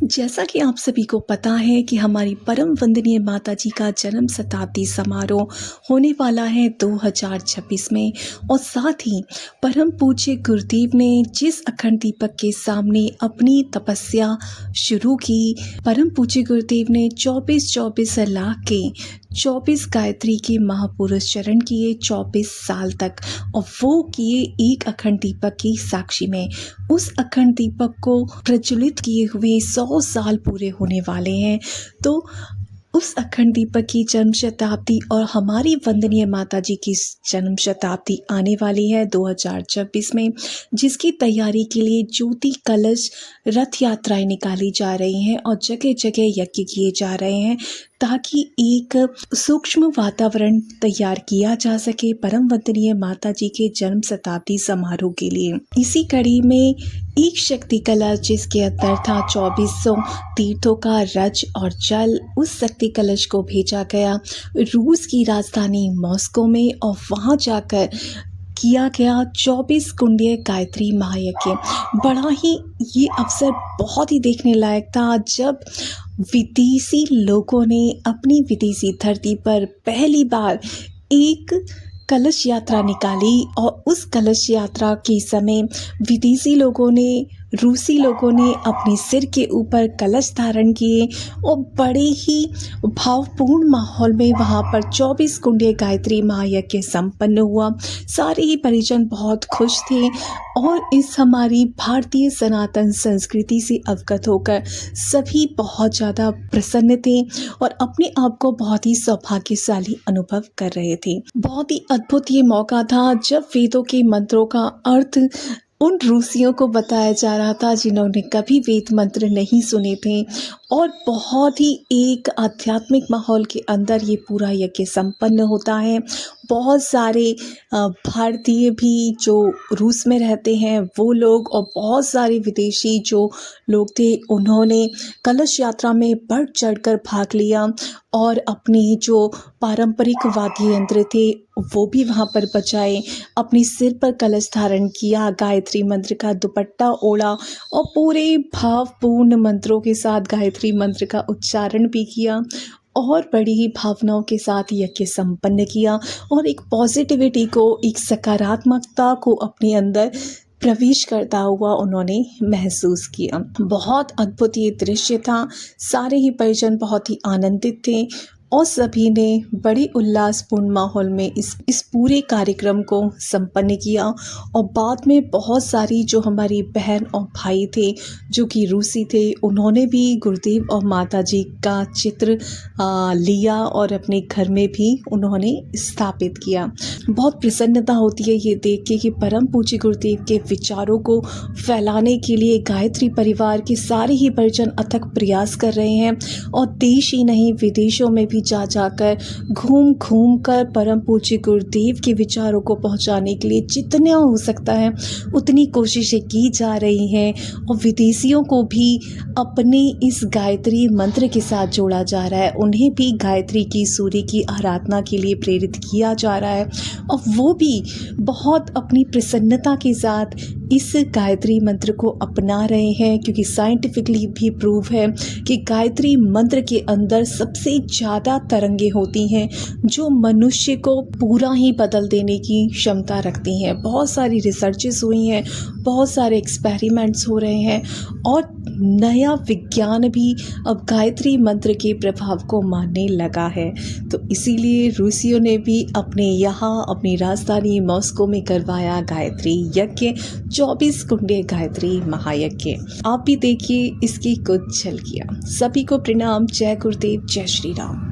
जैसा कि आप सभी को पता है कि हमारी परम वंदनीय माता जी का जन्म शताब्दी समारोह होने वाला है 2026 में। और साथ ही परम पूज्य गुरुदेव ने जिस अखंड दीपक के सामने अपनी तपस्या शुरू की, परम पूज्य गुरुदेव ने 24 लाख के 24 गायत्री के महापुरुष चरण किए 24 साल तक, और वो किए एक अखंड दीपक की साक्षी में। उस अखंड दीपक को प्रज्वलित किए हुए 100 साल पूरे होने वाले हैं। तो उस अखंड दीपक की जन्म शताब्दी और हमारी वंदनीय माता जी की जन्म शताब्दी आने वाली है 2026 में, जिसकी तैयारी के लिए ज्योति कलश रथ यात्राएं निकाली जा रही हैं और जगह जगह यज्ञ किए जा रहे हैं, ताकि एक सूक्ष्म वातावरण तैयार किया जा सके परम वंदनीय माता जी के जन्म शताब्दी समारोह के लिए। इसी कड़ी में एक शक्ति कलश, जिसके अंदर था 2400 तीर्थों का रज और जल, उस शक्ति कलश को भेजा गया रूस की राजधानी मॉस्को में, और वहां जाकर किया गया 24 कुंडीय गायत्री महायज्ञ। बड़ा ही ये अवसर बहुत ही देखने लायक था, जब विदेशी लोगों ने अपनी विदेशी धरती पर पहली बार एक कलश यात्रा निकाली। और उस कलश यात्रा के समय विदेशी लोगों ने, रूसी लोगों ने अपने सिर के ऊपर कलश धारण किए, और बड़े ही भावपूर्ण माहौल में वहाँ पर 24 कुंडीय गायत्री महायज्ञ संपन्न हुआ। सारे ही परिजन बहुत खुश थे और इस हमारी भारतीय सनातन संस्कृति से अवगत होकर सभी बहुत ज़्यादा प्रसन्न थे और अपने आप को बहुत ही सौभाग्यशाली अनुभव कर रहे थे। बहुत ही अद्भुत ये मौका था जब वेदों के मंत्रों का अर्थ उन रूसियों को बताया जा रहा था जिन्होंने कभी वेद मंत्र नहीं सुने थे, और बहुत ही एक आध्यात्मिक माहौल के अंदर ये पूरा यज्ञ संपन्न होता है। बहुत सारे भारतीय भी जो रूस में रहते हैं वो लोग, और बहुत सारे विदेशी जो लोग थे, उन्होंने कलश यात्रा में बढ़ चढ़कर भाग लिया और अपने जो पारंपरिक वाद्य यंत्र थे वो भी वहाँ पर बजाए, अपने सिर पर कलश धारण किया, गायत्री मंत्र का दुपट्टा ओढ़ा और पूरे भावपूर्ण मंत्रों के साथ गायत्री मंत्र का उच्चारण भी किया और बड़ी ही भावनाओं के साथ यज्ञ संपन्न किया, और एक पॉजिटिविटी को, एक सकारात्मकता को अपने अंदर प्रवेश करता हुआ उन्होंने महसूस किया। बहुत अद्भुत ये दृश्य था। सारे ही परिजन बहुत ही आनंदित थे और सभी ने बड़े उल्लासपूर्ण माहौल में इस पूरे कार्यक्रम को संपन्न किया। और बाद में बहुत सारी जो हमारी बहन और भाई थे जो कि रूसी थे, उन्होंने भी गुरुदेव और माता जी का चित्र लिया और अपने घर में भी उन्होंने स्थापित किया। बहुत प्रसन्नता होती है ये देख के कि परम पूज्य गुरुदेव के विचारों को फैलाने के लिए गायत्री परिवार के सारे ही परिजन अथक प्रयास कर रहे हैं, और देश ही नहीं विदेशों में भी जा जाकर घूम घूम कर परम पूज्य गुरुदेव के विचारों को पहुंचाने के लिए जितना हो सकता है उतनी कोशिशें की जा रही हैं, और विदेशियों को भी अपने इस गायत्री मंत्र के साथ जोड़ा जा रहा है। उन्हें भी गायत्री की, सूर्य की आराधना के लिए प्रेरित किया जा रहा है, और वो भी बहुत अपनी प्रसन्नता के साथ इस गायत्री मंत्र को अपना रहे हैं, क्योंकि साइंटिफिकली भी प्रूव है कि गायत्री मंत्र के अंदर सबसे ज़्यादा तरंगे होती हैं जो मनुष्य को पूरा ही बदल देने की क्षमता रखती हैं। बहुत सारी रिसर्चेस हुई हैं, बहुत सारे एक्सपेरिमेंट्स हो रहे हैं, और नया विज्ञान भी अब गायत्री मंत्र के प्रभाव को मानने लगा है। तो इसीलिए रूसियों ने भी अपने यहाँ अपनी राजधानी मॉस्को में करवाया गायत्री यज्ञ, 24 कुंडीय गायत्री महायज्ञ। आप भी देखिए इसकी कुछ झलकियाँ। सभी को प्रणाम। जय गुरुदेव, जय श्री राम।